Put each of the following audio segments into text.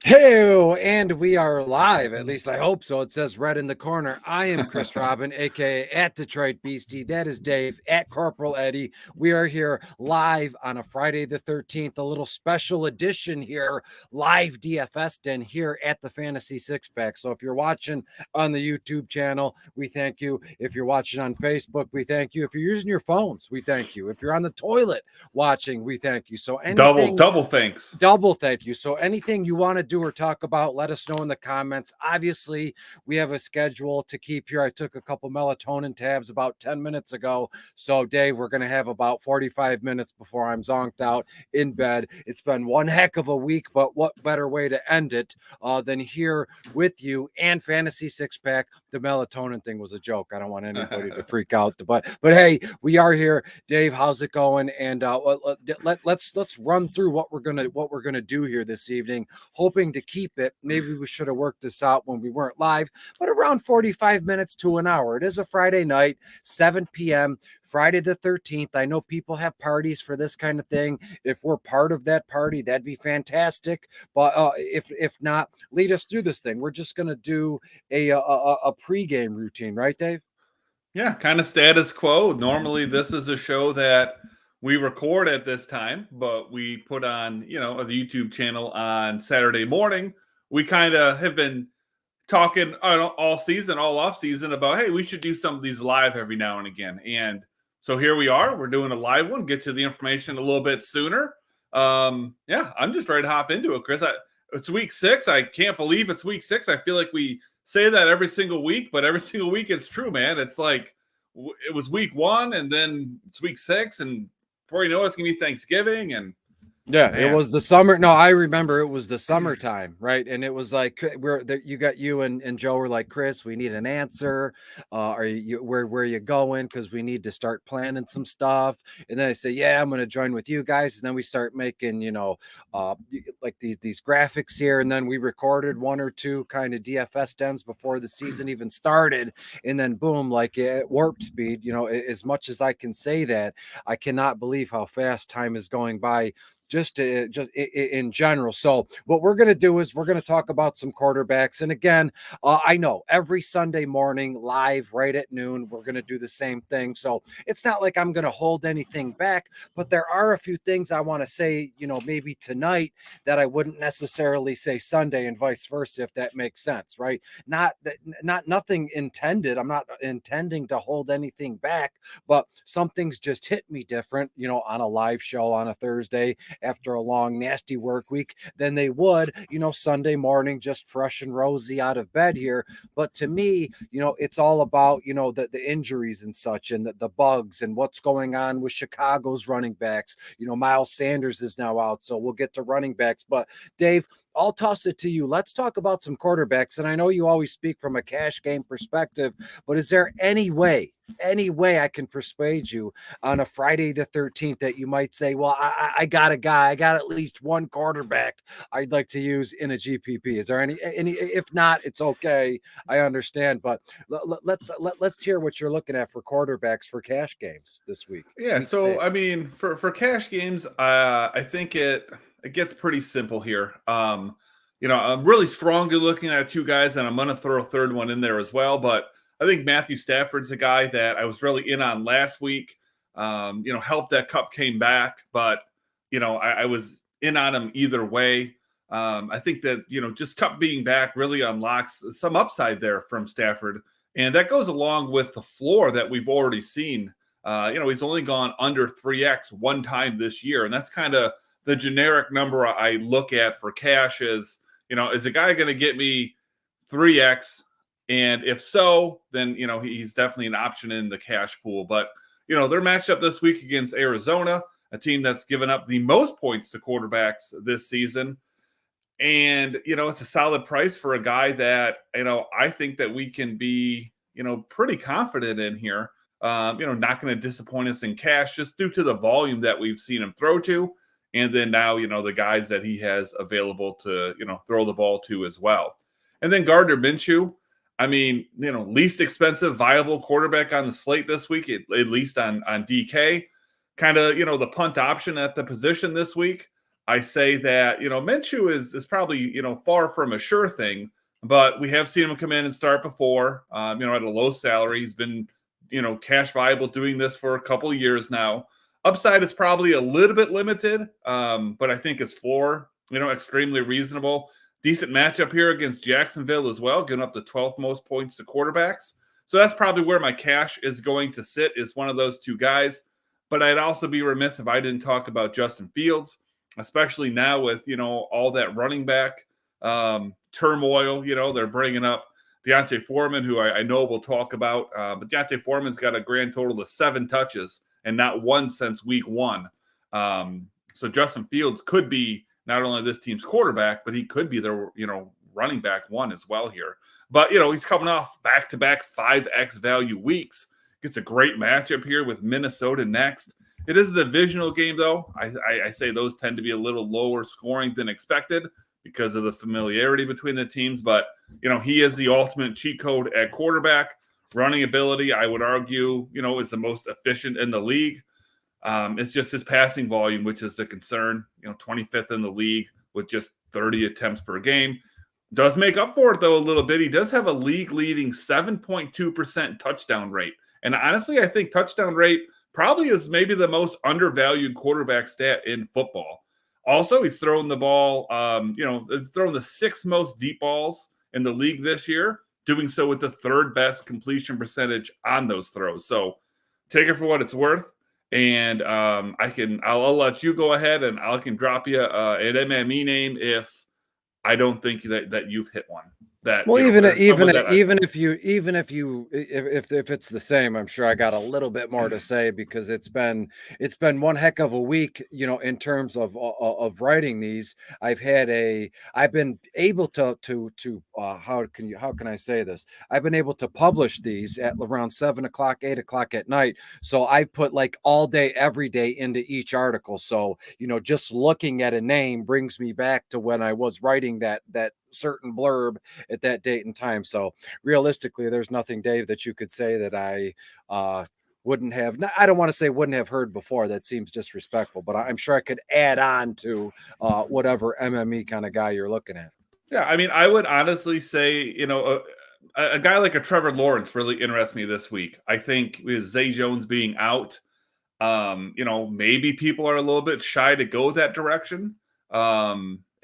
Hey, and we are live. At least I hope so. It says red in the corner. I am Chris Robin, aka at Detroit Beastie. That is Dave at Corporal Eddie. We are here live on a Friday the 13th, a little special edition here, live DFS den here at the Fantasy Six Pack. So if you're watching on the YouTube channel, we thank you. If you're watching on Facebook, we thank you. If you're using your phones, we thank you. If you're on the toilet watching, we thank you. So anything Double thanks. double thank you. So anything you want to do or talk about, let us know in the comments. Obviously, we have a schedule to keep here. I took a couple melatonin tabs about 10 minutes ago. So Dave, we're going to have about 45 minutes before I'm zonked out in bed. It's been one heck of a week, but what better way to end it than here with you and Fantasy Six Pack. The melatonin thing was a joke. I don't want anybody to freak out, but hey, we are here. Dave, how's it going? And let's run through what we're gonna do here this evening, hoping to keep it. Maybe we should have worked this out when we weren't live, but around 45 minutes to an hour. It is a Friday night, 7 p.m. Friday the 13th. I know people have parties for this kind of thing. If we're part of that party, that'd be fantastic. But if not, lead us through this thing. We're just gonna do a pregame routine, right, Dave? Yeah, kind of status quo. Normally, this is a show that we record at this time, but we put on, the YouTube channel on Saturday morning. We kind of have been talking all season, all off season about, hey, we should do some of these live every now and again. And so here we are. We're doing a live one. Get to the information a little bit sooner. Yeah, I'm just ready to hop into it, Chris. It's week 6. I can't believe it's week 6. I feel like we say that every single week, but every single week it's true, man. It's like it was week 1 and then it's week 6, and before you know it, it's gonna be Thanksgiving. And Yeah, it man, was the summer. No, I remember it was the summertime, right? And it was like we're there. You and Joe were like, Chris, we need an answer. Are you where are you going? Because we need to start planning some stuff. And then I say, yeah, I'm going to join with you guys. And then we start making, like these graphics here. And then we recorded 1 or 2 kind of DFS dens before the season even started. And then boom, like at warp speed. As much as I can say that, I cannot believe how fast time is going by just in general. So what we're going to do is we're going to talk about some quarterbacks. And again, I know every Sunday morning live right at noon, we're going to do the same thing. So it's not like I'm going to hold anything back, but there are a few things I want to say, maybe tonight that I wouldn't necessarily say Sunday and vice versa, if that makes sense, right? Not nothing intended. I'm not intending to hold anything back, but some things just hit me different, on a live show on a Thursday after a long, nasty work week than they would, Sunday morning, just fresh and rosy out of bed here. But to me, it's all about, the injuries and such and the bugs and what's going on with Chicago's running backs. Miles Sanders is now out, so we'll get to running backs. But Dave, I'll toss it to you. Let's talk about some quarterbacks. And I know you always speak from a cash game perspective, but is there any way I can persuade you on a Friday the 13th that you might say, well, I got a guy, I got at least one quarterback I'd like to use in a GPP? Is there any, if not, it's okay. I understand, but let's hear what you're looking at for quarterbacks for cash games this week. yeah. Week So I 6. mean, for cash games, I think it gets pretty simple here. I'm really strongly looking at 2 guys, and I'm going to throw a third one in there as well. But I think Matthew Stafford's a guy that I was really in on last week. Helped that Cup came back, but I was in on him either way. I think that just Cup being back really unlocks some upside there from Stafford, and that goes along with the floor that we've already seen. He's only gone under 3x one time this year, and that's kind of the generic number I look at for cash. Is a guy going to get me 3x? And if so, then he's definitely an option in the cash pool. But they're matched up this week against Arizona, a team that's given up the most points to quarterbacks this season. And it's a solid price for a guy that I think that we can be pretty confident in here. Not going to disappoint us in cash just due to the volume that we've seen him throw to, and then now the guys that he has available to throw the ball to as well. And then Gardner Minshew, I mean, least expensive viable quarterback on the slate this week, at least on DK. Kind of the punt option at the position this week. I say that, Minshew is probably, far from a sure thing, but we have seen him come in and start before, at a low salary. He's been, cash viable doing this for a couple of years now. Upside is probably a little bit limited, but I think his floor, extremely reasonable. Decent matchup here against Jacksonville as well, getting up to 12th most points to quarterbacks. So that's probably where my cash is going to sit, is one of those two guys. But I'd also be remiss if I didn't talk about Justin Fields, especially now with, all that running back turmoil. They're bringing up Deontay Foreman, who I know we'll talk about. But Deontay Foreman's got a grand total of 7 touches and not one since week 1. So Justin Fields could be not only this team's quarterback, but he could be their, running back 1 as well here. But, he's coming off back-to-back 5x value weeks. Gets a great matchup here with Minnesota next. It is a divisional game, though. I say those tend to be a little lower scoring than expected because of the familiarity between the teams. But, he is the ultimate cheat code at quarterback. Running ability, I would argue, is the most efficient in the league. It's just his passing volume, which is the concern. 25th in the league with just 30 attempts per game. Does make up for it, though, a little bit. He does have a league-leading 7.2% touchdown rate. And honestly, I think touchdown rate probably is maybe the most undervalued quarterback stat in football. Also, he's thrown the ball, he's thrown the 6th most deep balls in the league this year, doing so with the 3rd best completion percentage on those throws. So take it for what it's worth. And I'll let you go ahead and I can drop you an MME name if I don't think that you've hit one. Well, even if it's the same, I'm sure I got a little bit more to say, because it's been one heck of a week, in terms of writing these. I've been able to how can I say this? I've been able to publish these at around 7 o'clock, 8 o'clock at night. So I put like all day, every day into each article. So, just looking at a name brings me back to when I was writing that certain blurb at that date and time. So realistically, there's nothing, Dave, that you could say that I wouldn't have. I don't want to say wouldn't have heard before. That seems disrespectful, but I'm sure I could add on to whatever MME kind of guy you're looking at. Yeah, I mean, I would honestly say, a guy like a Trevor Lawrence really interests me this week. I think with Zay Jones being out, maybe people are a little bit shy to go that direction.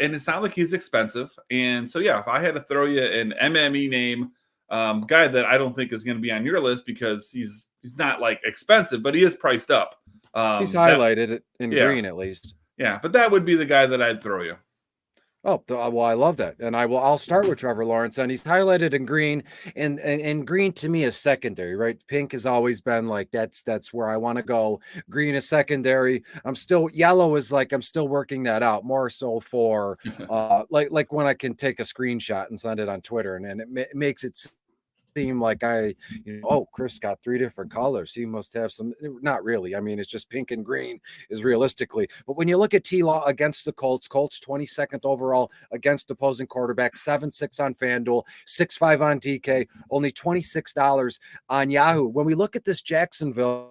And it's not like he's expensive. And so, yeah, if I had to throw you an MME name, guy that I don't think is going to be on your list because he's not like expensive, but he is priced up. He's highlighted in green at least. Yeah, but that would be the guy that I'd throw you. Oh, well, I love that. And I'll start with Trevor Lawrence, and he's highlighted in green, and green to me is secondary, right? Pink has always been like, that's where I want to go. Green is secondary. Yellow is like, I'm still working that out more so for, like when I can take a screenshot and send it on Twitter, and it makes it seem like Chris got 3 different colors. He must have some. Not really. I mean, it's just pink and green is realistically. But when you look at T-Law against the Colts 22nd overall against opposing quarterback, 7-6 on FanDuel, 6-5 on DK, only $26 on Yahoo. When we look at this Jacksonville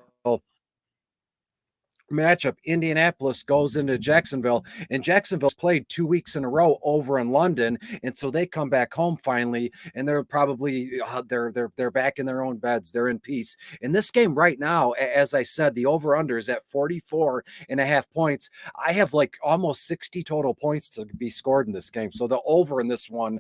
matchup, Indianapolis goes into Jacksonville, and Jacksonville's played 2 weeks in a row over in London, and so they come back home finally, and they're probably they're back in their own beds. They're in peace. In this game right now, as I said, the over-under is at 44.5 points. I have like almost 60 total points to be scored in this game, so the over in this one,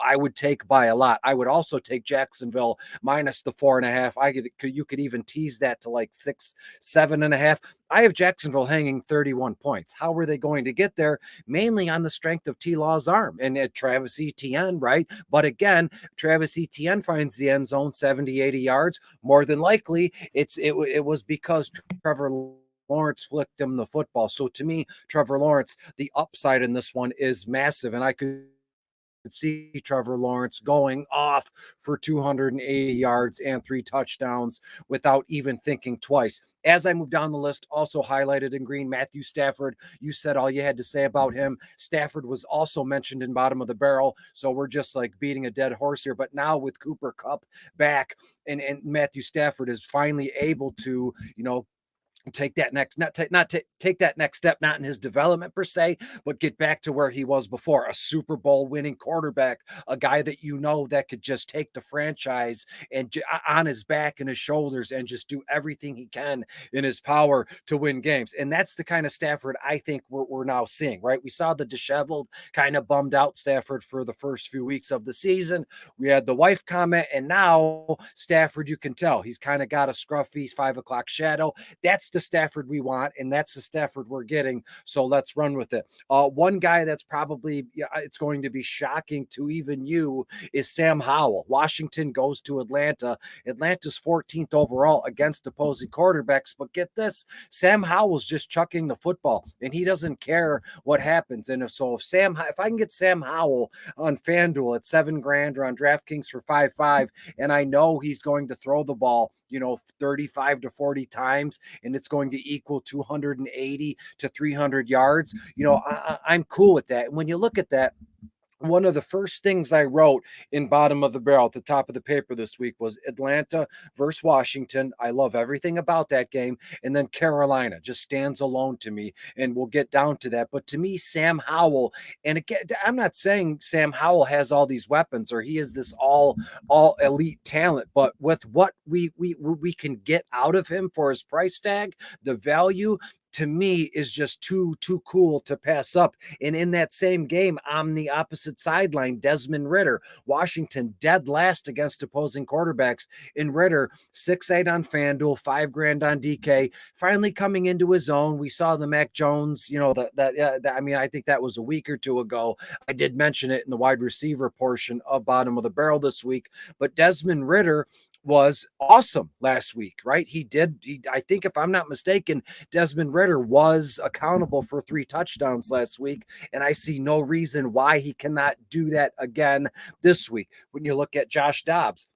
I would take by a lot. I would also take Jacksonville minus the 4.5. You could even tease that to like 6, 7.5. I have Jacksonville hanging 31 points. How were they going to get there? Mainly on the strength of T-Law's arm and at Travis Etienne, right? But again, Travis Etienne finds the end zone 70, 80 yards. More than likely, it was because Trevor Lawrence flicked him the football. So to me, Trevor Lawrence, the upside in this one is massive, and I could see Trevor Lawrence going off for 280 yards and 3 touchdowns without even thinking twice. As I move down the list, also highlighted in green, Matthew Stafford. You said all you had to say about him. Stafford was also mentioned in bottom of the barrel, so we're just like beating a dead horse here. But now with Cooper Kupp back and Matthew Stafford is finally able to, take that next take that next step, not in his development per se, but get back to where he was before, a Super Bowl winning quarterback, a guy that that could just take the franchise and on his back and his shoulders and just do everything he can in his power to win games. And that's the kind of Stafford I think we're now seeing, right? We saw the disheveled, kind of bummed out Stafford for the first few weeks of the season. We had the wife comment, and now Stafford, you can tell he's kind of got a scruffy 5 o'clock shadow. That's the Stafford we want, and that's the Stafford we're getting. So let's run with it. One guy that's probably it's going to be shocking to even you is Sam Howell. Washington goes to Atlanta. Atlanta's 14th overall against opposing quarterbacks, but get this: Sam Howell's just chucking the football, and he doesn't care what happens. And if I can get Sam Howell on FanDuel at $7,000 or on DraftKings for 5.5, and I know he's going to throw the ball, 35 to 40 times, and it's going to equal 280 to 300 yards. I'm cool with that. And when you look at that, one of the first things I wrote in bottom of the barrel at the top of the paper this week was Atlanta versus Washington. I love everything about that game. And then Carolina just stands alone to me, and we'll get down to that. But to me, Sam Howell, and again, I'm not saying Sam Howell has all these weapons or he is this all elite talent, but with what we can get out of him for his price tag, the value to me is just too cool to pass up. And in that same game, on the opposite sideline, Desmond Ridder, Washington dead last against opposing quarterbacks. In Ridder, 6.8 on FanDuel, $5,000 on DK, finally coming into his own. We saw the Mac Jones, I think that was a week or two ago. I did mention it in the wide receiver portion of bottom of the barrel this week, but Desmond Ridder was awesome last week, right? I think if I'm not mistaken, Desmond Ridder was accountable for 3 touchdowns last week, and I see no reason why he cannot do that again this week. When you look at Josh Dobbs,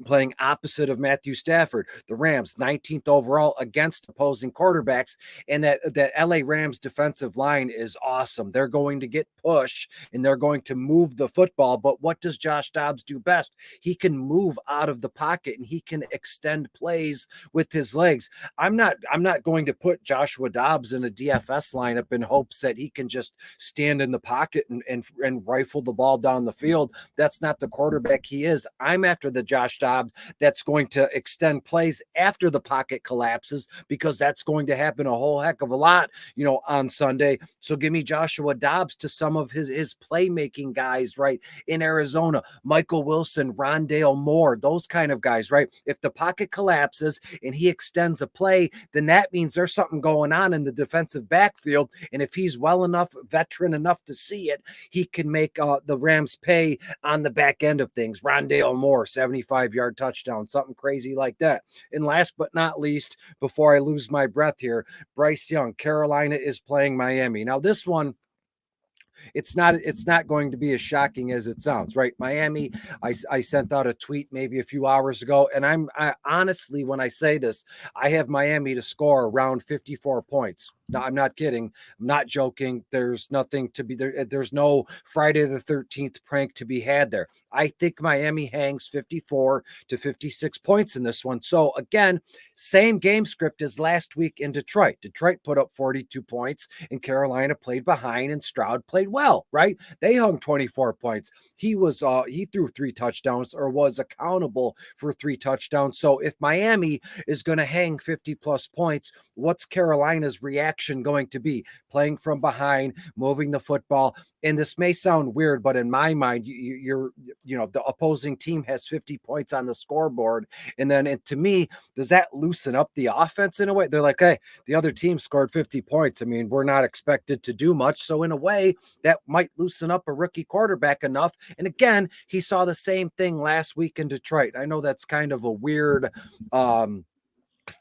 playing opposite of Matthew Stafford, the Rams 19th overall against opposing quarterbacks, and that LA Rams defensive line is awesome. They're going to get push and they're going to move the football, but what does Josh Dobbs do best? He can move out of the pocket and he can extend plays with his legs. I'm not going to put Joshua Dobbs in a DFS lineup in hopes that he can just stand in the pocket and rifle the ball down the field. That's not the quarterback he is. I'm after the Josh Dobbs that's going to extend plays after the pocket collapses, because that's going to happen a whole heck of a lot, on Sunday. So give me Joshua Dobbs to some of his playmaking guys, right? In Arizona, Michael Wilson, Rondale Moore, those kind of guys, right? If the pocket collapses and he extends a play, then that means there's something going on in the defensive backfield. And if he's well enough, veteran enough to see it, he can make the Rams pay on the back end of things. Rondale Moore, 75-yard touchdown, something crazy like that. And last but not least, before I lose my breath here, Bryce Young, Carolina is playing Miami. Now this one, it's not going to be as shocking as it sounds, right? Miami, I sent out a tweet maybe a few hours ago, and I honestly, when I say this, I have Miami to score around 54 points. No, I'm not kidding. I'm not joking. There's nothing to be there. There's no Friday the 13th prank to be had there. I think Miami hangs 54 to 56 points in this one. So again, same game script as last week in Detroit. Detroit put up 42 points and Carolina played behind, and Stroud played well, right? They hung 24 points. He threw 3 touchdowns, or was accountable for 3 touchdowns. So if Miami is going to hang 50 plus points, what's Carolina's reaction going to be? Playing from behind, moving the football. And this may sound weird, but in my mind, the opposing team has 50 points on the scoreboard. And then to me, does that loosen up the offense in a way? They're like, hey, the other team scored 50 points. I mean, we're not expected to do much. So in a way, that might loosen up a rookie quarterback enough. And again, he saw the same thing last week in Detroit. I know that's kind of a weird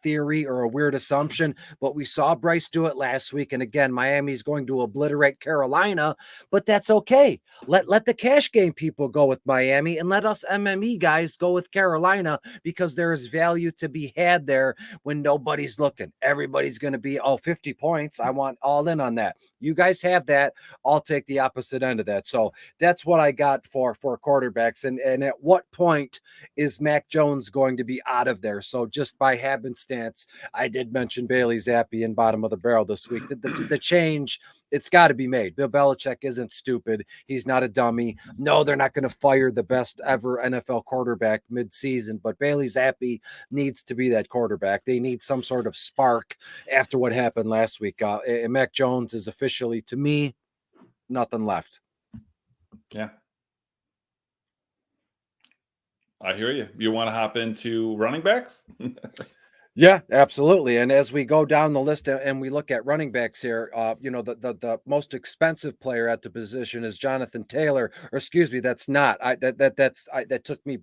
theory or a weird assumption, but we saw Bryce do it last week. And again, Miami's going to obliterate Carolina, but that's okay. Let the cash game people go with Miami, and let us MME guys go with Carolina, because there is value to be had there when nobody's looking. Everybody's going to be 50 points. I want all in on that. You guys have that. I'll take the opposite end of that. So that's what I got for quarterbacks. And at what point is Mac Jones going to be out of there? So just by happenstance, happenstance, I did mention Bailey Zappi in bottom of the barrel this week. The change, it's got to be made. Bill Belichick isn't stupid. He's not a dummy. No, they're not going to fire the best ever NFL quarterback mid-season, but Bailey Zappi needs to be that quarterback. They need some sort of spark after what happened last week. And Mac Jones is officially, to me, nothing left. Yeah. I hear you. You want to hop into running backs? Yeah, absolutely. And as we go down the list and we look at running backs here, the most expensive player at the position is Jonathan Taylor. Or excuse me, that's not. That took me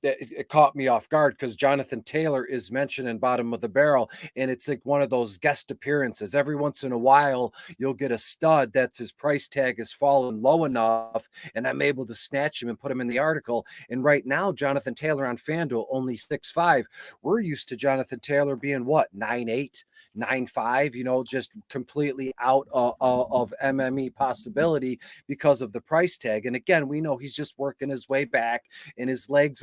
it caught me off guard because Jonathan Taylor is mentioned in bottom of the barrel, and it's like one of those guest appearances. Every once in a while, you'll get a stud that's his price tag has fallen low enough, and I'm able to snatch him and put him in the article. And right now, Jonathan Taylor on FanDuel only 6'5". We're used to Jonathan Taylor being what, 9'8", 9'5", just completely out of MME possibility because of the price tag. And again, we know he's just working his way back, and his legs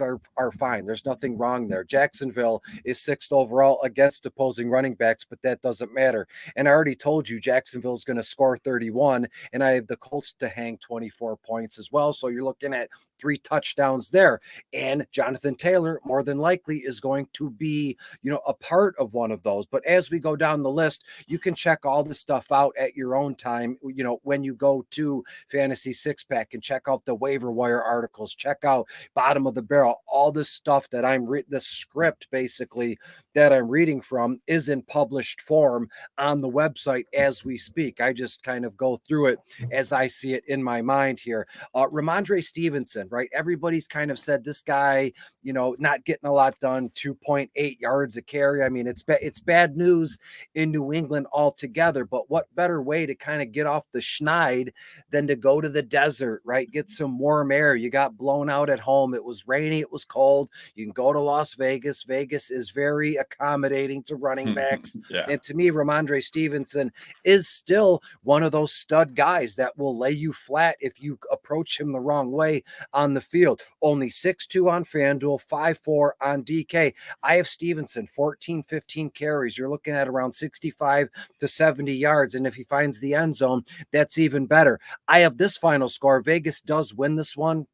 are fine. There's nothing wrong there. Jacksonville is 6th overall against opposing running backs, but that doesn't matter. And I already told you Jacksonville's going to score 31, and I have the Colts to hang 24 points as well. So you're looking at 3 touchdowns there. And Jonathan Taylor more than likely is going to be, a part of one of those. But as we go down the list, you can check all this stuff out at your own time. When you go to Fantasy Six Pack and check out the waiver wire articles, check out bottom of the barrel, all this stuff that the script basically that I'm reading from is in published form on the website as we speak. I just kind of go through it as I see it in my mind here. Ramondre Stevenson, right? Everybody's kind of said this guy, not getting a lot done, 2.8 yards a carry. I mean, it's bad news in New England altogether, but what better way to kind of get off the schneid than to go to the desert, right? Get some warm air. You got blown out at home. It was rainy. It was cold. You can go to Las Vegas. Vegas is very accommodating to running backs. Yeah. And to me, Ramondre Stevenson is still one of those stud guys that will lay you flat if you approach him the wrong way on the field. Only 6'2" on FanDuel, 5'4" on DK. I have Stevenson, 14, 15 carries. You're looking at around 65 to 70 yards. And if he finds the end zone, that's even better. I have this final score. Vegas does win this one,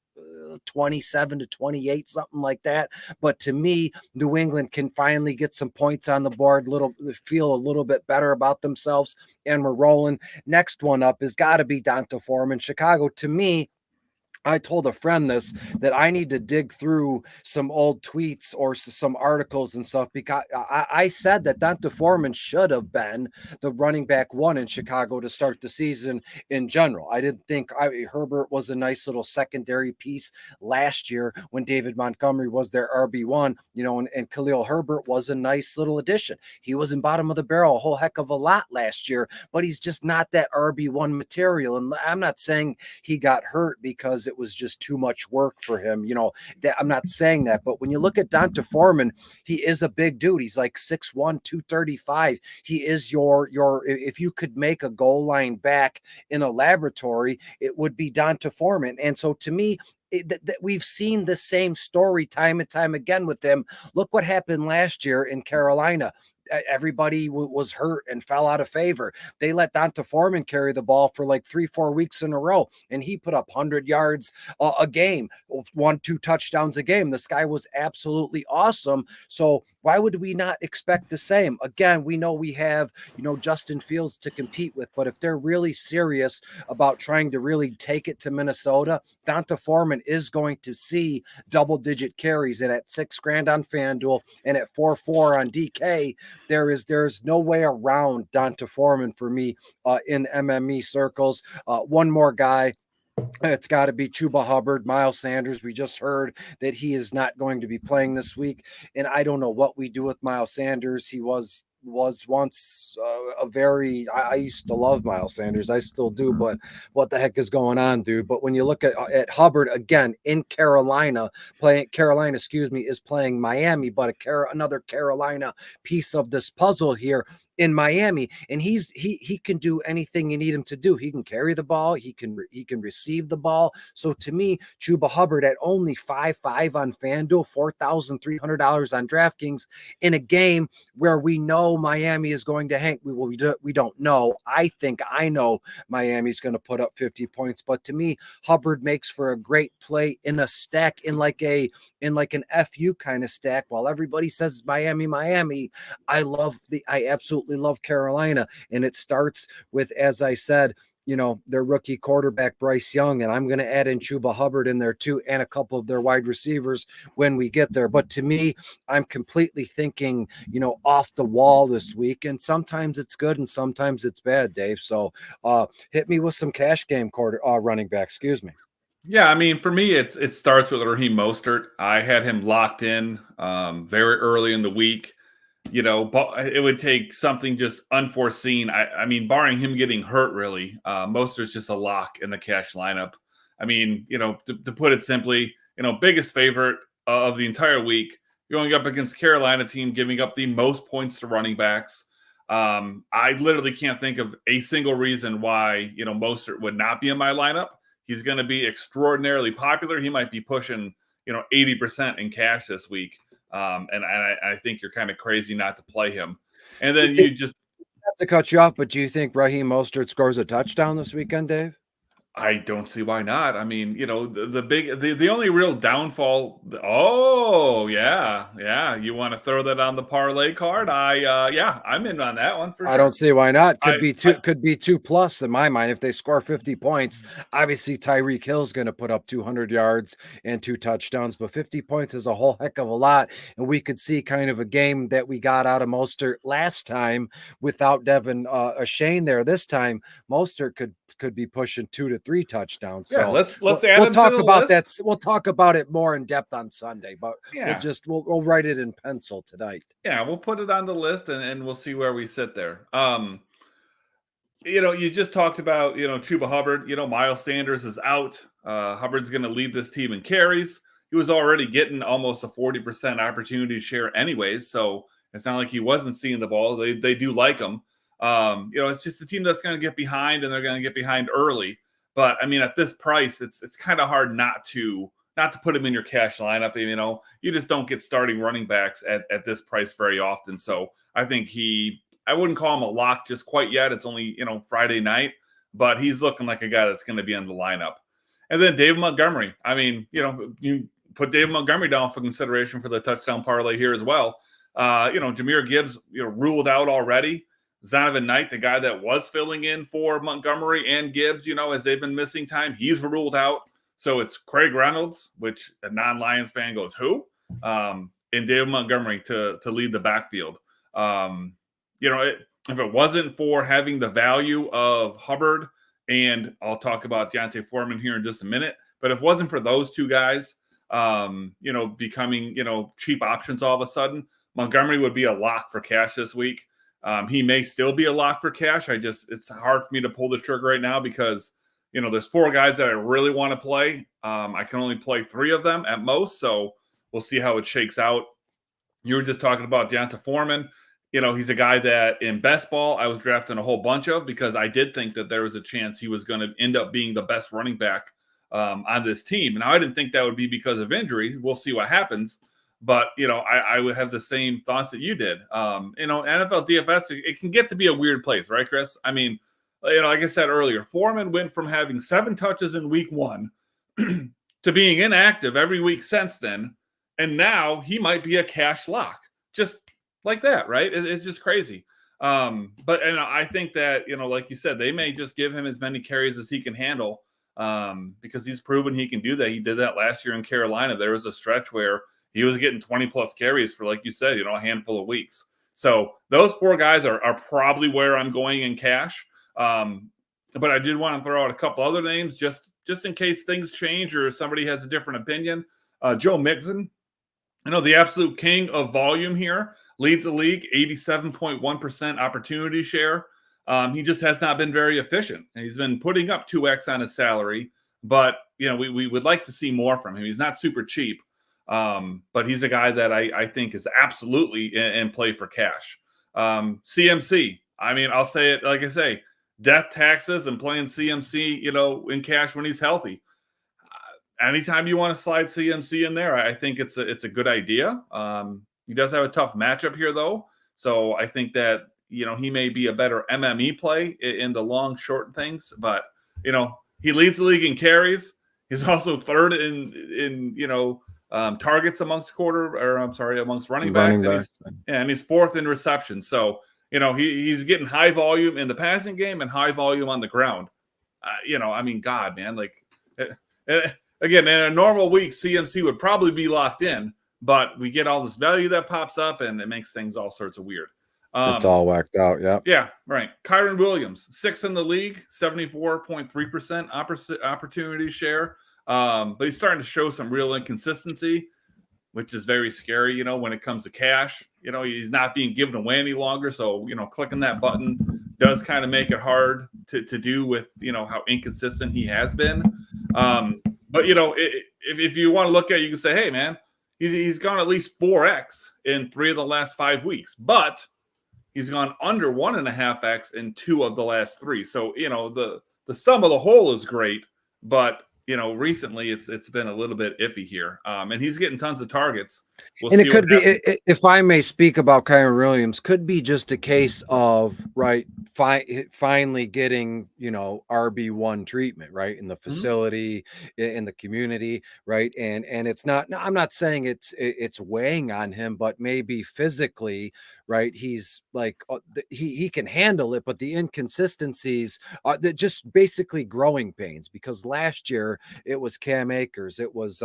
27 to 28, something like that. But to me, New England can finally get some points on the board, feel a little bit better about themselves, and we're rolling. Next one up has got to be Donta Foreman. Chicago, to me, I told a friend this, that I need to dig through some old tweets or some articles and stuff, because I said that Donta Foreman should have been the running back 1 in Chicago to start the season in general. I didn't think Herbert was a nice little secondary piece last year when David Montgomery was their RB1, and Khalil Herbert was a nice little addition. He was in bottom of the barrel a whole heck of a lot last year, but he's just not that RB1 material. And I'm not saying he got hurt because it was just too much work for him. That I'm not saying that, but when you look at Donta Foreman, he is a big dude. He's like 6'1", 235. He is your, if you could make a goal line back in a laboratory, it would be Donta Foreman. And so to me, we've seen the same story time and time again with him. Look what happened last year in Carolina. Everybody was hurt and fell out of favor. They let Donta Foreman carry the ball for like 3-4 weeks in a row, and he put up 100 yards a game, 1-2 touchdowns a game. This guy was absolutely awesome. So why would we not expect the same? Again, we know we have, Justin Fields to compete with, but if they're really serious about trying to really take it to Minnesota, Donta Foreman is going to see double-digit carries, and at $6,000 on FanDuel and at 4.4 on DK, there's no way around Donta Foreman for me in MME circles. One more guy. It's got to be Chuba Hubbard. Miles Sanders, we just heard that he is not going to be playing this week, and I don't know what we do with Miles Sanders. He was once I used to love Miles Sanders. I still do, but what the heck is going on, dude? But when you look at Hubbard again in Carolina, is playing Miami, but another Carolina piece of this puzzle here. in Miami, and he can do anything you need him to do. He can carry the ball, he can receive the ball. So to me, Chuba Hubbard at only 5.5 on FanDuel, $4,300 on DraftKings in a game where we know Miami is going to hang. We don't know. I think I know Miami's going to put up 50 points, but to me, Hubbard makes for a great play in a stack, in like an FU kind of stack. While everybody says Miami, I absolutely love Carolina. And it starts with, as I said, their rookie quarterback, Bryce Young, and I'm going to add in Chuba Hubbard in there too, and a couple of their wide receivers when we get there. But to me, I'm completely thinking, off the wall this week, and sometimes it's good and sometimes it's bad, Dave. So hit me with some cash game running back, excuse me. Yeah, I mean, for me, it starts with Raheem Mostert. I had him locked in very early in the week. But it would take something just unforeseen. I mean, barring him getting hurt, really, Mostert's just a lock in the cash lineup. I mean, to put it simply, biggest favorite of the entire week, going up against Carolina team, giving up the most points to running backs. I literally can't think of a single reason why, Mostert would not be in my lineup. He's going to be extraordinarily popular. He might be pushing, 80% in cash this week. And I think you're kind of crazy not to play him. And then you just have to cut you off, but do you think Raheem Mostert scores a touchdown this weekend, Dave? I don't see why not. I mean, the only real downfall. Oh, yeah. You want to throw that on the parlay card? I'm in on that one for sure. I don't see why not. Could be 2+ in my mind. If they score 50 points, obviously Tyreek Hill's going to put up 200 yards and 2 touchdowns, but 50 points is a whole heck of a lot. And we could see kind of a game that we got out of Mostert last time without Devin Shane there. This time, Mostert could be pushing 2 to 3 touchdowns. Yeah, so let's add. We'll talk about list. that. We'll talk about it more in depth on Sunday, but yeah. we'll write it in pencil tonight. Yeah, we'll put it on the list and we'll see where we sit there. You just talked about Chuba Hubbard. Miles Sanders is out. Hubbard's going to lead this team in carries. He was already getting almost a 40% opportunity share anyways, so it's not like he wasn't seeing the ball. They do like him. It's just a team that's going to get behind, and they're going to get behind early. But I mean, at this price, it's kind of hard not to put him in your cash lineup. You just don't get starting running backs at this price very often. So I think I wouldn't call him a lock just quite yet. It's only Friday night, but he's looking like a guy that's going to be in the lineup. And then David Montgomery. I mean, you put David Montgomery down for consideration for the touchdown parlay here as well. Jahmyr Gibbs ruled out already. Zonovan Knight, the guy that was filling in for Montgomery and Gibbs, as they've been missing time, he's ruled out. So it's Craig Reynolds, which a non-Lions fan goes, who? And David Montgomery to lead the backfield. If it wasn't for having the value of Hubbard, and I'll talk about Deontay Foreman here in just a minute, but if it wasn't for those two guys, becoming, cheap options all of a sudden, Montgomery would be a lock for cash this week. He may still be a lock for cash. It's hard for me to pull the trigger right now because, there's 4 guys that I really want to play. I can only play 3 of them at most. So we'll see how it shakes out. You were just talking about Deontay Foreman. He's a guy that in best ball, I was drafting a whole bunch of because I did think that there was a chance he was going to end up being the best running back on this team. And I didn't think that would be because of injury. We'll see what happens. But, I would have the same thoughts that you did. NFL DFS, it can get to be a weird place, right, Chris? I mean, like I said earlier, Foreman went from having 7 touches in week 1 to being inactive every week since then. And now he might be a cash lock. Just like that, right? It's just crazy. But I think that, like you said, they may just give him as many carries as he can handle because he's proven he can do that. He did that last year in Carolina. There was a stretch where he was getting 20+ carries for, like you said, a handful of weeks. So those 4 guys are probably where I'm going in cash. But I did want to throw out a couple other names just in case things change or somebody has a different opinion. Joe Mixon, the absolute king of volume here, leads the league, 87.1% opportunity share. He just has not been very efficient. He's been putting up 2x on his salary, but we would like to see more from him. He's not super cheap. But he's a guy that I think is absolutely in play for cash. CMC. I mean, I'll say it like I say, death taxes and playing CMC, in cash when he's healthy. Anytime you want to slide CMC in there, I think it's a good idea. He does have a tough matchup here though, so I think that he may be a better MME play in the long short things. But he leads the league in carries. He's also third in targets amongst running backs. And he's fourth in receptions. So he's getting high volume in the passing game and high volume on the ground. I mean, God, man, like. Again, in a normal week, CMC would probably be locked in, but we get all this value that pops up, and it makes things all sorts of weird. It's all whacked out, yeah. Yeah, right. Kyren Williams, 6th in the league, 74.3% opportunity share. But he's starting to show some real inconsistency, which is very scary, when it comes to cash. He's not being given away any longer, so, clicking that button does kind of make it hard to do with, how inconsistent he has been. But if you want to look at it, you can say, hey, man, he's gone at least 4x in 3 of the last 5 weeks, but he's gone under 1.5x in 2 of the last 3. So the sum of the whole is great, but recently it's been a little bit iffy here. And he's getting tons of targets. And it could be, if I may speak about Kyren Williams, could be just a case of finally getting RB1 treatment, right, in the facility, in the community, right, and it's not. I'm not saying it's weighing on him, but maybe physically, right, he's like he can handle it, but the inconsistencies, that just basically growing pains. Because last year it was Cam Akers, it was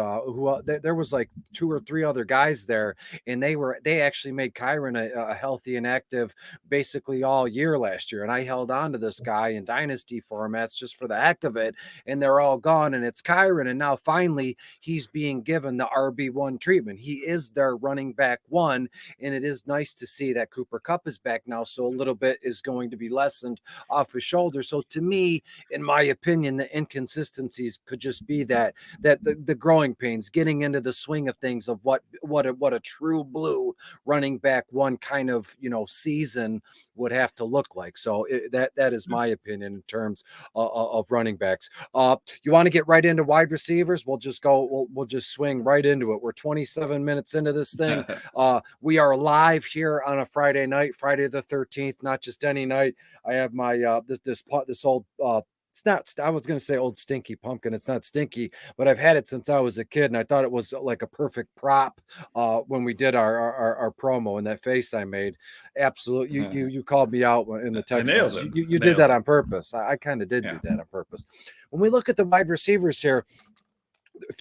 there was like 2 or 3 other guys there, and they actually made Kyren a healthy and active basically all year last year. And I held on to this guy in dynasty formats just for the heck of it, and they're all gone, and it's Kyren. And now finally he's being given the RB1 treatment. He is their running back 1, and it is nice to see that Cooper Kupp is back now, so a little bit is going to be lessened off his shoulder. So to me, in my opinion, the inconsistencies could just be that the growing pains, getting into the swing of things of what a true blue running back 1 kind of season would have to look like. So that is my opinion in terms of running backs. You want to get right into wide receivers? We'll just swing right into it. We're 27 minutes into this thing. We are live here on a Friday night, Friday the 13th, not just any night. I have my this old it's not, I was going to say old stinky pumpkin. It's not stinky, but I've had it since I was a kid, and I thought it was like a perfect prop when we did our promo, and that face I made. Absolutely. You called me out in the text message. You did that on purpose. I kind of did do that on purpose. When we look at the wide receivers here,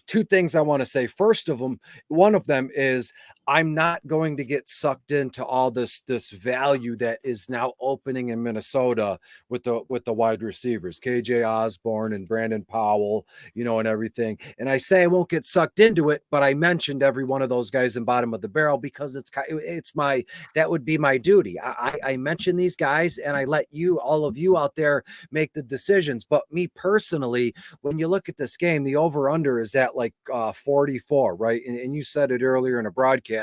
2 things I want to say. First of them, one of them is I'm not going to get sucked into all this value that is now opening in Minnesota with the wide receivers, KJ Osborne and Brandon Powell, and everything. And I say I won't get sucked into it, but I mentioned every one of those guys in bottom of the barrel because that would be my duty. I mention these guys and I let all of you out there make the decisions. But me personally, when you look at this game, the over under is at like 44, right? And you said it earlier in a broadcast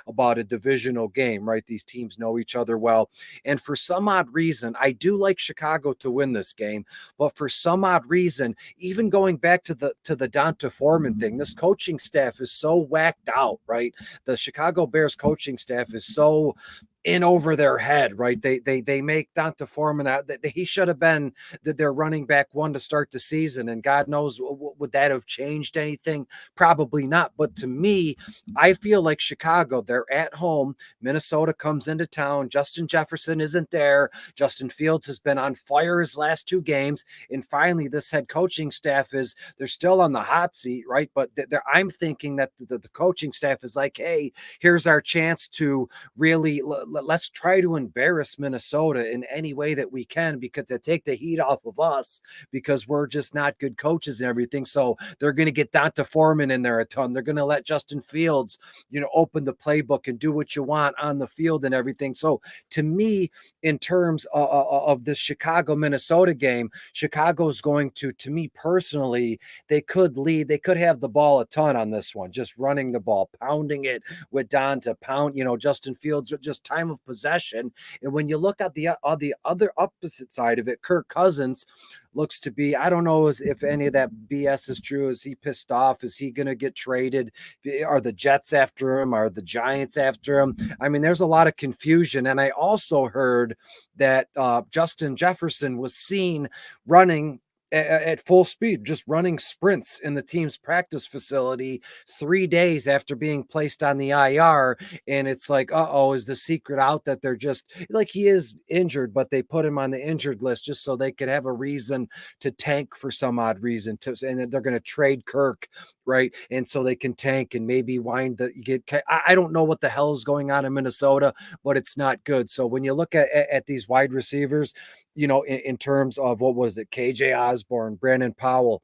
about a divisional game, right? These teams know each other well. And for some odd reason, I do like Chicago to win this game, but for some odd reason, even going back to the Donta Foreman thing, this coaching staff is so whacked out, right? The Chicago Bears coaching staff is so in over their head, right? They make Donta Foreman out that he should have been their running back 1 to start the season. And God knows, would that have changed anything? Probably not. But to me, I feel like Chicago, they're at home. Minnesota comes into town. Justin Jefferson isn't there. Justin Fields has been on fire his last 2 games. And finally, this head coaching staff they're still on the hot seat, right? But I'm thinking that the coaching staff is like, hey, here's our chance to really let's try to embarrass Minnesota in any way that we can, because to take the heat off of us, because we're just not good coaches and everything. So they're going to get Donta Foreman in there a ton. They're going to let Justin Fields, open the playbook and do what you want on the field and everything. So to me, in terms of this Chicago Minnesota game, Chicago's going to me personally, they could lead. They could have the ball a ton on this one, just running the ball, pounding it with Don to pound, Justin Fields, just time of possession. And when you look at the other opposite side of it, Kirk Cousins looks to be, I don't know if any of that BS is true. Is he pissed off? Is he going to get traded? Are the Jets after him? Are the Giants after him? I mean, there's a lot of confusion. And I also heard that Justin Jefferson was seen running at full speed, just running sprints in the team's practice facility 3 days after being placed on the IR. And it's like, is the secret out that they're just like, he is injured, but they put him on the injured list just so they could have a reason to tank for some odd reason and they're going to trade Kirk, right? And so they can tank and maybe I don't know what the hell is going on in Minnesota, but it's not good. So when you look at these wide receivers, in terms of what was it, KJ Osborne, Brandon Powell,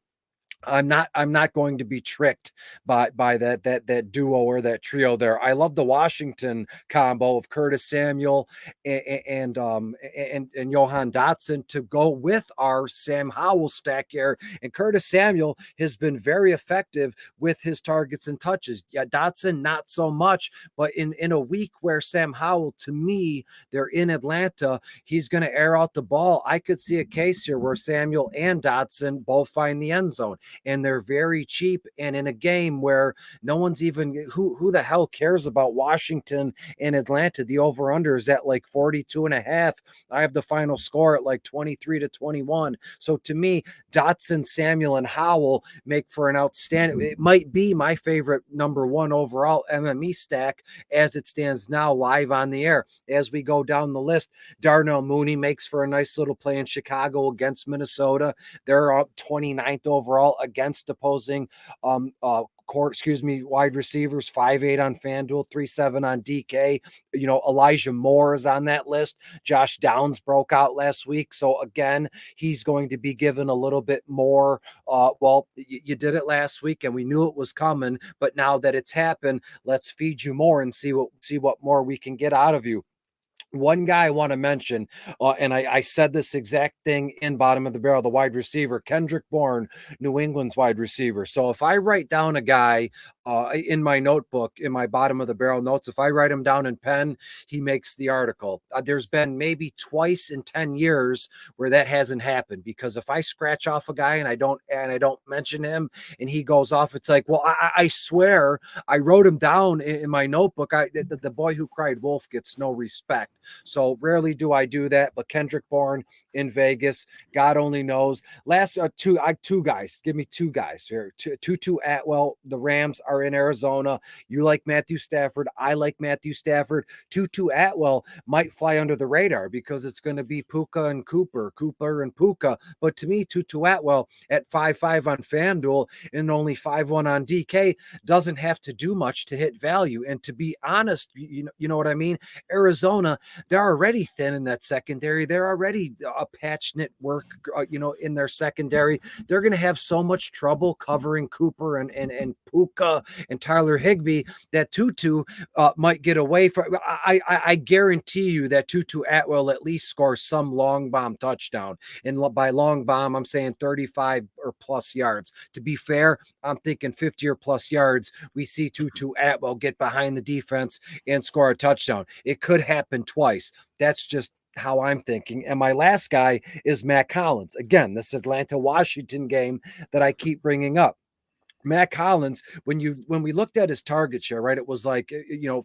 I'm not going to be tricked by that duo or that trio there. I love the Washington combo of Curtis Samuel and Johan Dotson to go with our Sam Howell stack here. And Curtis Samuel has been very effective with his targets and touches. Yeah, Dotson not so much, but in a week where Sam Howell, to me, they're in Atlanta, he's going to air out the ball. I could see a case here where Samuel and Dotson both find the end zone. And they're very cheap. And in a game where no one's even who the hell cares about Washington and Atlanta, the over under is at like 42.5. I have the final score at like 23-21. So to me, Dotson, Samuel, and Howell make for an outstanding, it might be my favorite number one overall MME stack as it stands now live on the air. As we go down the list, Darnell Mooney makes for a nice little play in Chicago against Minnesota. They're up 29th overall against opposing wide receivers, 5.8 on FanDuel, 3.7 on DK. Elijah Moore is on that list. Josh Downs broke out last week. So again, he's going to be given a little bit more. You did it last week and we knew it was coming, but now that it's happened, let's feed you more and see what more we can get out of you. One guy I want to mention, and I said this exact thing in bottom of the barrel, the wide receiver, Kendrick Bourne, New England's wide receiver. So if I write down a guy in my notebook, in my bottom of the barrel notes, if I write him down in pen, he makes the article. There's been maybe twice in 10 years where that hasn't happened, because if I scratch off a guy and I don't mention him and he goes off, it's like, well, I swear I wrote him down in my notebook. The boy who cried wolf gets no respect. So rarely do I do that, but Kendrick Bourne in Vegas, God only knows. Last two guys, give me two guys here. Tutu Atwell, the Rams are in Arizona. You like Matthew Stafford. I like Matthew Stafford. Tutu Atwell might fly under the radar because it's going to be Puka and Cooper and Puka. But to me, Tutu Atwell at 5.5 on FanDuel and only 5.1 on DK doesn't have to do much to hit value. And to be honest, you know what I mean? Arizona, they're already thin in that secondary. They're already a patch network, in their secondary. They're going to have so much trouble covering Cooper and Puka and Tyler Higbee that Tutu might get away from. I guarantee you that Tutu Atwell at least scores some long bomb touchdown. And by long bomb, I'm saying 35 or plus yards. To be fair, I'm thinking 50 or plus yards. We see Tutu Atwell get behind the defense and score a touchdown. It could happen twice. That's just how I'm thinking. And my last guy is Matt Collins. Again, this Atlanta-Washington game that I keep bringing up. Matt Collins, when we looked at his target share, right, it was like,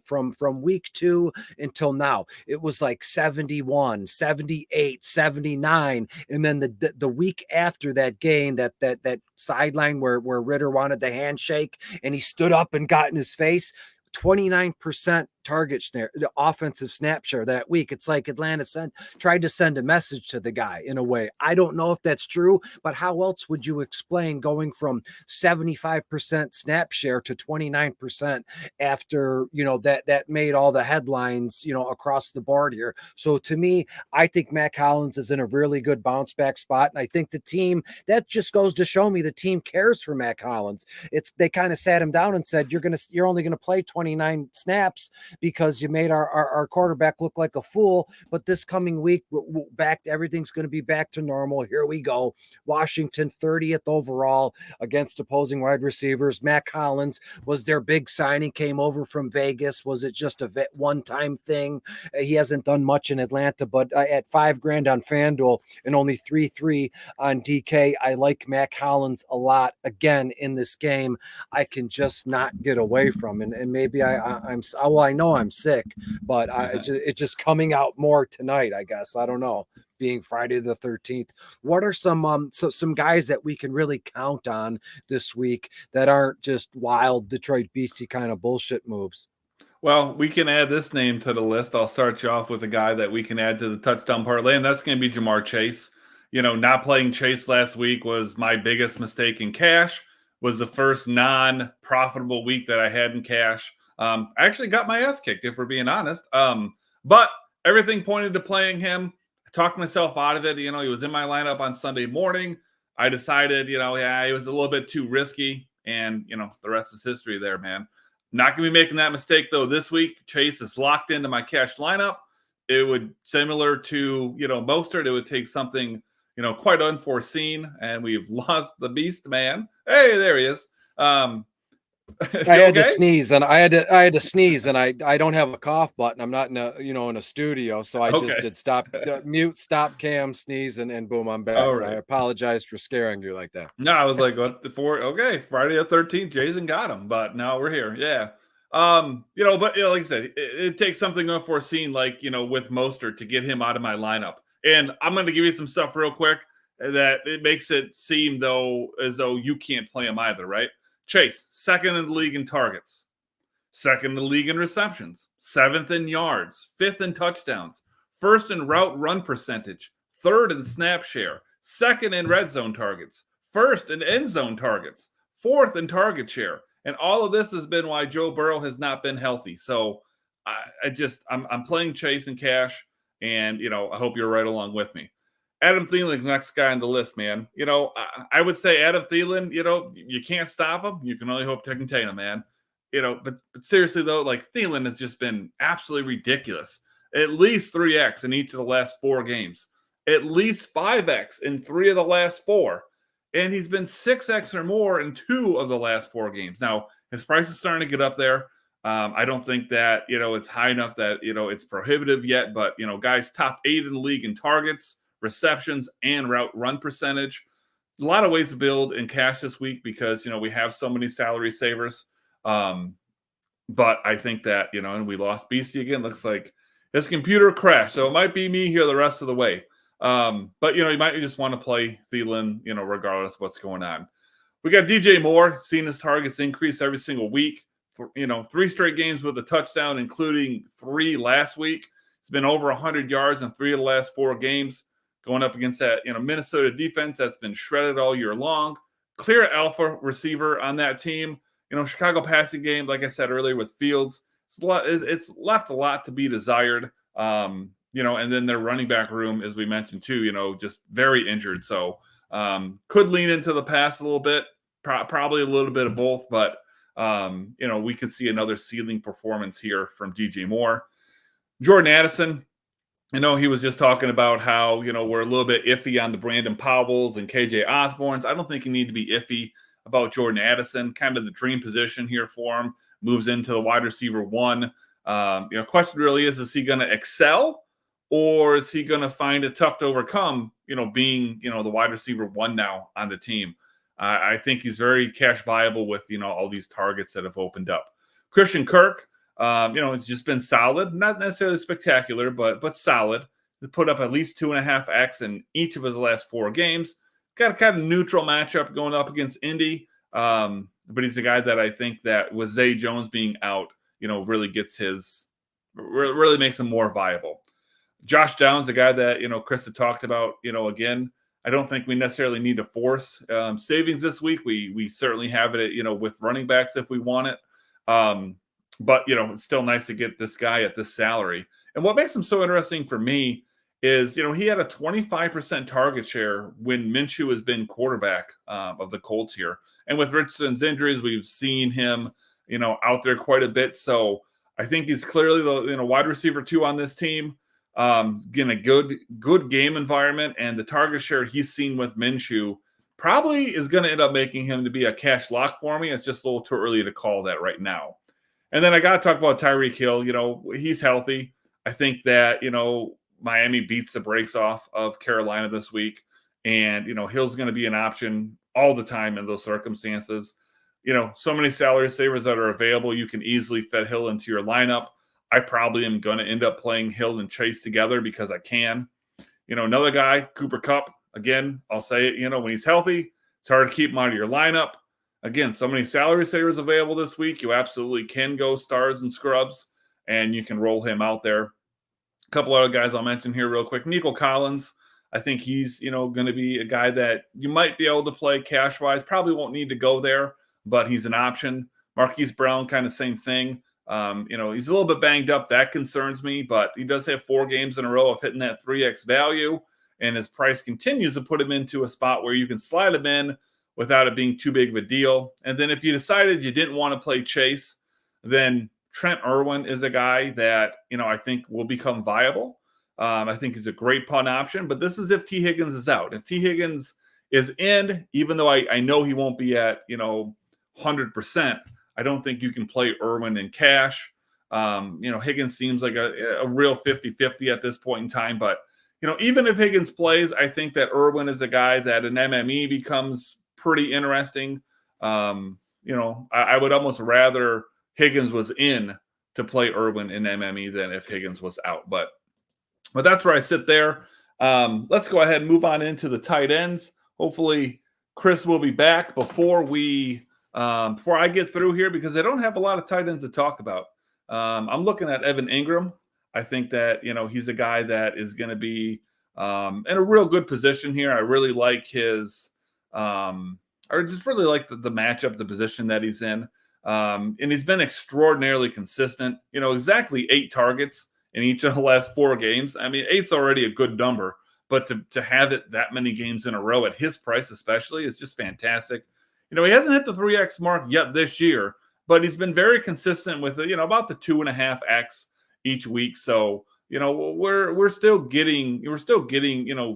from week 2 until now, it was like 71, 78, 79. And then the week after that game, that sideline where Ritter wanted the handshake and he stood up and got in his face, 29% the offensive snap share that week. It's like Atlanta tried to send a message to the guy in a way. I don't know if that's true, but how else would you explain going from 75% snap share to 29% after, that made all the headlines, across the board here. So to me, I think Mac Hollins is in a really good bounce back spot. And I think the team, that just goes to show me the team cares for Mac Hollins. They kind of sat him down and said, you're only going to play 29 snaps because you made our quarterback look like a fool. But this coming week, everything's going to be back to normal. Here we go. Washington 30th overall against opposing wide receivers. Mac Hollins was their big signing, came over from Vegas. Was it just a one-time thing? He hasn't done much in Atlanta, but at $5,000 on FanDuel and only 3-3 on DK, I like Mac Hollins a lot. Again, in this game, I can just not get away from, and maybe I know I'm sick, but it's just coming out more tonight, I guess. I don't know, being Friday the 13th. What are some guys that we can really count on this week that aren't just wild Detroit Beastie kind of bullshit moves? Well, we can add this name to the list. I'll start you off with a guy that we can add to the touchdown parlay, and that's going to be Jamar Chase. Not playing Chase last week was my biggest mistake in cash. Was the first non-profitable week that I had in cash. I actually got my ass kicked, if we're being honest. But everything pointed to playing him. I talked myself out of it. He was in my lineup on Sunday morning. I decided, it was a little bit too risky, and the rest is history there, man. Not going to be making that mistake, though, this week. Chase is locked into my cash lineup. It would, similar to, Mostert, it would take something, quite unforeseen, and we've lost the beast man. Hey, there he is. I had to sneeze, and I had to sneeze, and I don't have a cough button. I'm not in a studio, so I just did stop cam, sneeze, and boom, I'm back. Right. I apologize for scaring you like that. No, I was like, what Friday the 13th, Jason got him, but now we're here. Yeah. But like I said, it takes something unforeseen, like, with Mostert to get him out of my lineup. And I'm going to give you some stuff real quick that it makes it seem as though you can't play him either, right? Chase, second in the league in targets, second in the league in receptions, seventh in yards, fifth in touchdowns, first in route run percentage, third in snap share, second in red zone targets, first in end zone targets, fourth in target share. And all of this has been why Joe Burrow has not been healthy. So I'm playing Chase and cash, and, I hope you're right along with me. Adam Thielen's next guy on the list, man. I would say Adam Thielen, you can't stop him. You can only hope to contain him, man. But seriously, though, like, Thielen has just been absolutely ridiculous. At least 3x in each of the last 4 games. At least 5x in 3 of the last 4. And he's been 6x or more in 2 of the last 4 games. Now, his price is starting to get up there. I don't think that, it's high enough that, it's prohibitive yet. But, guys, top 8 in the league in targets, receptions, and route run percentage. A lot of ways to build in cash this week because, we have so many salary savers. But I think that, and we lost Beastie again. Looks like his computer crashed. So it might be me here the rest of the way. But, you might just want to play Thielen, regardless of what's going on. We got DJ Moore, seeing his targets increase every single week. 3 straight games with a touchdown, including 3 last week. It's been over 100 yards in 3 of the last 4 games. Going up against that, Minnesota defense that's been shredded all year long. Clear alpha receiver on that team. Chicago passing game, like I said earlier, with Fields, it's left a lot to be desired. And then their running back room, as we mentioned too, just very injured. So could lean into the pass a little bit, probably a little bit of both, but we could see another ceiling performance here from DJ Moore. Jordan Addison, he was just talking about how, we're a little bit iffy on the Brandon Powells and KJ Osborns. I don't think you need to be iffy about Jordan Addison, kind of the dream position here for him. Moves into the wide receiver 1. Question really is he going to excel, or is he going to find it tough to overcome, being, the wide receiver 1 now on the team? I think he's very cash viable with, all these targets that have opened up. Christian Kirk, it's just been solid, not necessarily spectacular, but solid. He put up at least 2.5x in each of his last 4 games. Got a kind of neutral matchup going up against Indy. But he's a guy that I think that with Zay Jones being out, really gets his really makes him more viable. Josh Downs, the guy that, Chris had talked about, again, I don't think we necessarily need to force savings this week. We certainly have it, with running backs if we want it. But, it's still nice to get this guy at this salary. And what makes him so interesting for me is, he had a 25% target share when Minshew has been quarterback of the Colts here. And with Richardson's injuries, we've seen him, out there quite a bit. So I think he's clearly the wide receiver 2 on this team. Getting a good game environment, and the target share he's seen with Minshew probably is going to end up making him to be a cash lock for me. It's just a little too early to call that right now. And then I got to talk about Tyreek Hill. He's healthy. I think that, Miami beats the brakes off of Carolina this week. And, Hill's going to be an option all the time in those circumstances. So many salary savers that are available, you can easily fit Hill into your lineup. I probably am going to end up playing Hill and Chase together because I can. Another guy, Cooper Kupp, again, I'll say it, when he's healthy, it's hard to keep him out of your lineup. Again, so many salary savers available this week. You absolutely can go stars and scrubs, and you can roll him out there. A couple other guys I'll mention here real quick. Nico Collins, I think he's, going to be a guy that you might be able to play cash-wise. Probably won't need to go there, but he's an option. Marquise Brown, kind of same thing. He's a little bit banged up. That concerns me, but he does have 4 games in a row of hitting that 3x value, and his price continues to put him into a spot where you can slide him in without it being too big of a deal. And then if you decided you didn't want to play Chase, then Trent Irwin is a guy that, I think will become viable. I think he's a great punt option, but this is if T. Higgins is out. If T. Higgins is in, even though I know he won't be at, 100%, I don't think you can play Irwin in cash. Higgins seems like a real 50-50 at this point in time. But, even if Higgins plays, I think that Irwin is a guy that an MME becomes pretty interesting. I would almost rather Higgins was in to play Irwin in MME than if Higgins was out. But that's where I sit there. Let's go ahead and move on into the tight ends. Hopefully Chris will be back before I get through here, because I don't have a lot of tight ends to talk about. I'm looking at Evan Ingram. I think that, he's a guy that is going to be in a real good position here. I really like his I just really like the matchup, the position that he's in. And he's been extraordinarily consistent, exactly 8 targets in each of the last 4 games. I mean, 8's already a good number, but to have it that many games in a row at his price especially is just fantastic. He hasn't hit the 3x mark yet this year, but he's been very consistent with about the 2.5x each week. So, we're still getting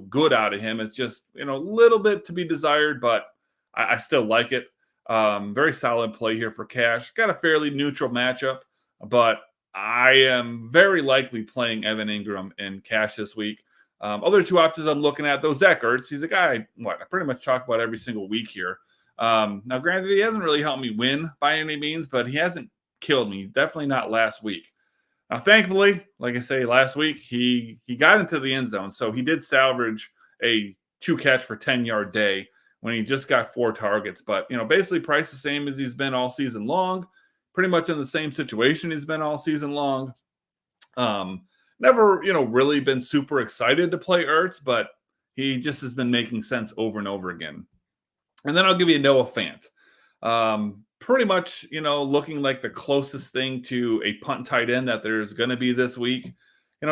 good out of him. It's just, a little bit to be desired, but I still like it. Very solid play here for cash. Got a fairly neutral matchup, but I am very likely playing Evan Ingram in cash this week. Other 2 options I'm looking at, though, Zach Ertz. He's a guy I pretty much talk about every single week here. Now, granted, he hasn't really helped me win by any means, but he hasn't killed me. Definitely not last week. Now, thankfully, like I say, last week, he got into the end zone. So he did salvage a 2-catch for 10-yard day when he just got 4 targets. But, basically price the same as he's been all season long. Pretty much in the same situation he's been all season long. Never, really been super excited to play Ertz, but he just has been making sense over and over again. And then I'll give you Noah Fant. Pretty much, looking like the closest thing to a punt tight end that there's going to be this week.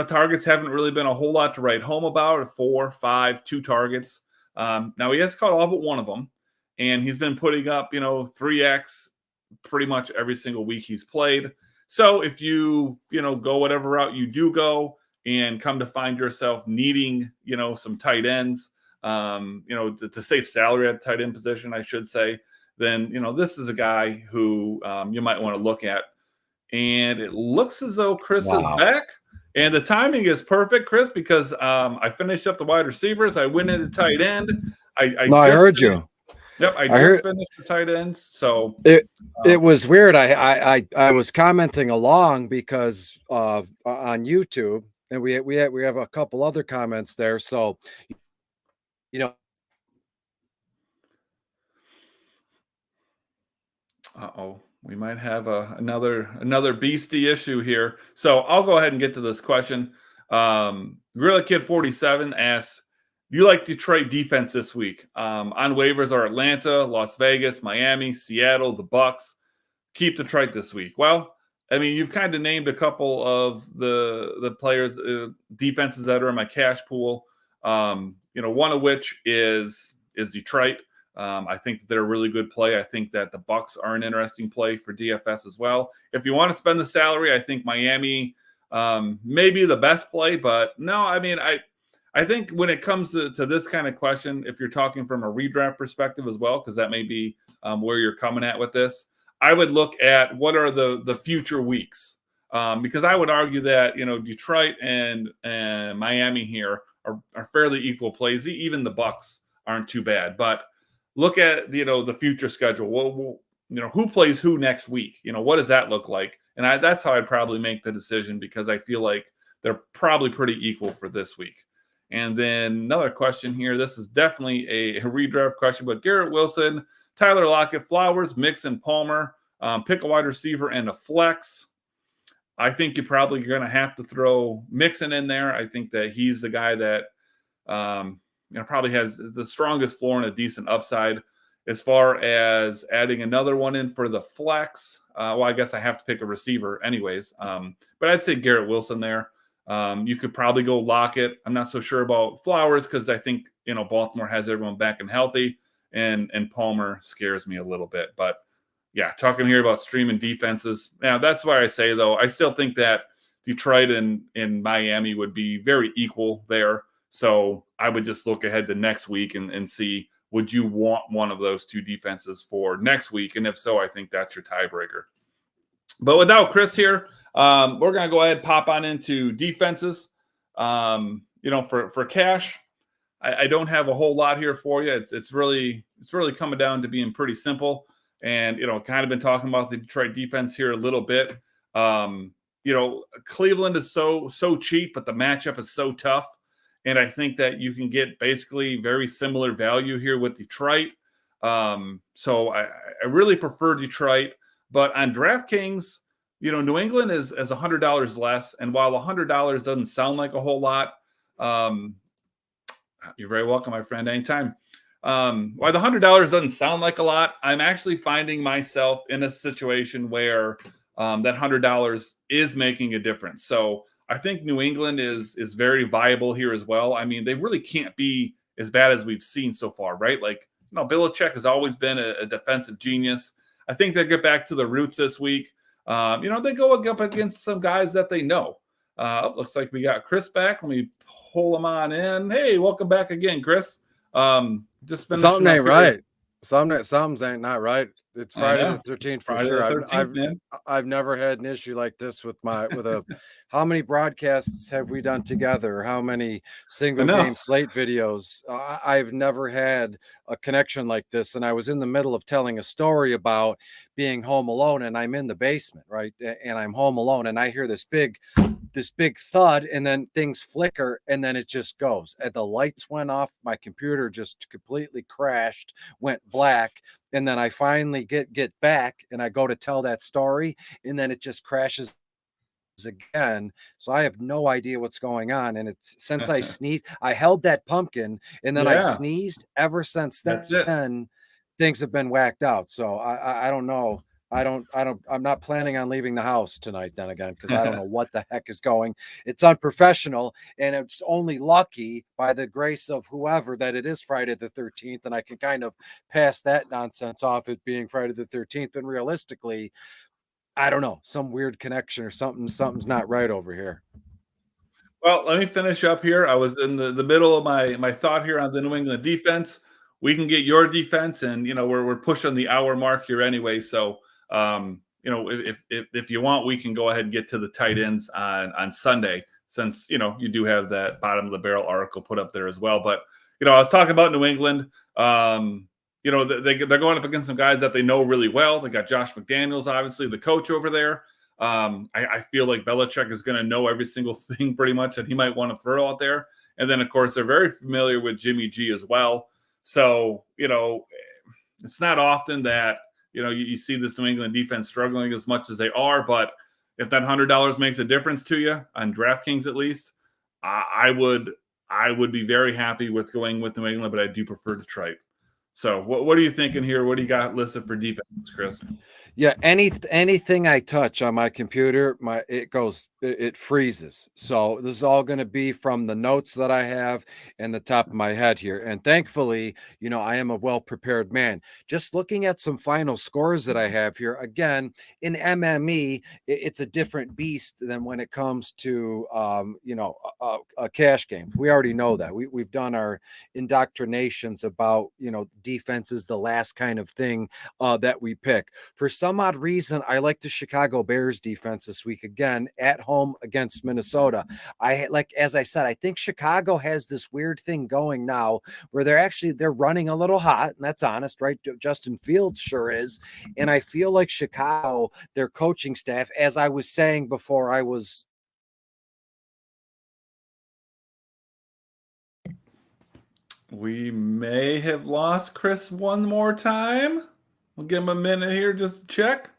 Targets haven't really been a whole lot to write home about. 4, 5, 2 targets. Now he has caught all but 1 of them, and he's been putting up, 3x pretty much every single week he's played. So if you, go whatever route you do go and come to find yourself needing, some tight ends, to save salary at tight end position, I should say, then, this is a guy who you might want to look at. And it looks as though Chris is back. And the timing is perfect, Chris, because I finished up the wide receivers. I went into tight end. I heard you. Yep, I just finished the tight ends. So it was weird. I was commenting along because on YouTube, and we have a couple other comments there. So, Uh-oh. We might have another beastie issue here. So I'll go ahead and get to this question. Gorilla Kid 47 asks, "Do you like Detroit defense this week? On waivers are Atlanta, Las Vegas, Miami, Seattle, the Bucks. Keep Detroit this week." Well, I mean, you've kind of named a couple of the players, defenses that are in my cash pool. One of which is Detroit. I think that they're a really good play. I think that the Bucks are an interesting play for DFS as well. If you want to spend the salary, I think Miami may be the best play. But no, I mean, I think when it comes to this kind of question, if you're talking from a redraft perspective as well, because that may be where you're coming at with this, I would look at what are the future weeks, because I would argue that Detroit and Miami here are fairly equal plays. Even the Bucks aren't too bad, but look at the future schedule. Well, who plays who next week? What does that look like? And that's how I'd probably make the decision, because I feel like they're probably pretty equal for this week. And then another question here. This is definitely a redraft question, but Garrett Wilson, Tyler Lockett, Flowers, Mixon, Palmer, pick a wide receiver and a flex. I think you're probably going to have to throw Mixon in there. I think that he's the guy that probably has the strongest floor and a decent upside. As far as adding another one in for the flex, well, I guess I have to pick a receiver anyways. But I'd say Garrett Wilson there. You could probably go Lockett. I'm not so sure about Flowers, because I think Baltimore has everyone back and healthy, and Palmer scares me a little bit. But yeah, talking here about streaming defenses. Now, that's why I say, though, I still think that Detroit and Miami would be very equal there. So I would just look ahead to next week and see, would you want one of those two defenses for next week? And if so, I think that's your tiebreaker. But without Chris here, we're going to go ahead and pop on into defenses. For cash, I don't have a whole lot here for you. It's really coming down to being pretty simple. And, kind of been talking about the Detroit defense here a little bit. Cleveland is so cheap, but the matchup is so tough. And I think that you can get basically very similar value here with Detroit. So I really prefer Detroit. But on DraftKings, New England is $100 less. And while $100 doesn't sound like a whole lot, you're very welcome, my friend, anytime. While the $100 doesn't sound like a lot, I'm actually finding myself in a situation where that $100 is making a difference. So I think New England is very viable here as well. I mean, they really can't be as bad as we've seen so far, right? Like, Belichick has always been a defensive genius. I think they get back to the roots this week. They go up against some guys that they know. Looks like we got Chris back. Let me pull him on in. Hey, welcome back again, Chris. Just something ain't right. Something's ain't not right. It's Friday the 13th for Friday sure. the 13th, I've never had an issue like this with how many broadcasts have we done together? How many single game slate videos? I've never had a connection like this. And I was in the middle of telling a story about being home alone, and I'm in the basement, right? And I'm home alone, and I hear this big thud, and then things flicker, and then it just goes. And the lights went off. My computer just completely crashed, went black. And then I finally get back, and I go to tell that story, and then it just crashes again. So I have no idea what's going on. And it's since I sneezed, I held that pumpkin, and then I sneezed. Ever since then, things have been whacked out. So I don't know. I'm not planning on leaving the house tonight then again, because I don't know what the heck is going. It's unprofessional, and it's only lucky by the grace of whoever that it is Friday the 13th, and I can kind of pass that nonsense off it being Friday the 13th. And realistically, I don't know, some weird connection or something's not right over here. Well, let me finish up here. I was in the middle of my thought here on the New England defense. We can get your defense, and we're pushing the hour mark here anyway. So if you want, we can go ahead and get to the tight ends on Sunday, since you do have that bottom of the barrel article put up there as well. But I was talking about New England. They're going up against some guys that they know really well. They got Josh McDaniels, obviously the coach over there. I feel like Belichick is going to know every single thing pretty much that he might want to throw out there. And then, of course, they're very familiar with Jimmy G as well. So, it's not often that, you see this New England defense struggling as much as they are, but if that $100 makes a difference to you on DraftKings, at least, I would be very happy with going with New England, but I do prefer Detroit. So what are you thinking here? What do you got listed for defense, Chris? Yeah, anything I touch on my computer, it freezes. So this is all going to be from the notes that I have and the top of my head here. And thankfully, I am a well-prepared man. Just looking at some final scores that I have here, again, in MME, it's a different beast than when it comes to a cash game. We already know that. We've done our indoctrinations about, defense is the last kind of thing that we pick. For some odd reason, I like the Chicago Bears defense this week, again at home against Minnesota. As I said, I think Chicago has this weird thing going now where they're running a little hot, and that's honest, right? Justin Fields sure is. And I feel like Chicago, their coaching staff, as I was saying before we may have lost Chris one more time. We'll give him a minute here just to check.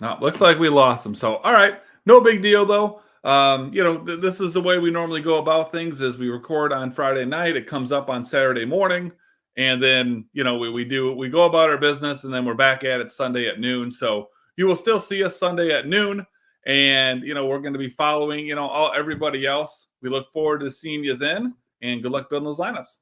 No, looks like we lost him. So, all right, no big deal though. This is the way we normally go about things: is we record on Friday night, it comes up on Saturday morning, and then we go about our business, and then we're back at it Sunday at noon. So you will still see us Sunday at noon, and we're going to be following everybody else. We look forward to seeing you then, and good luck building those lineups.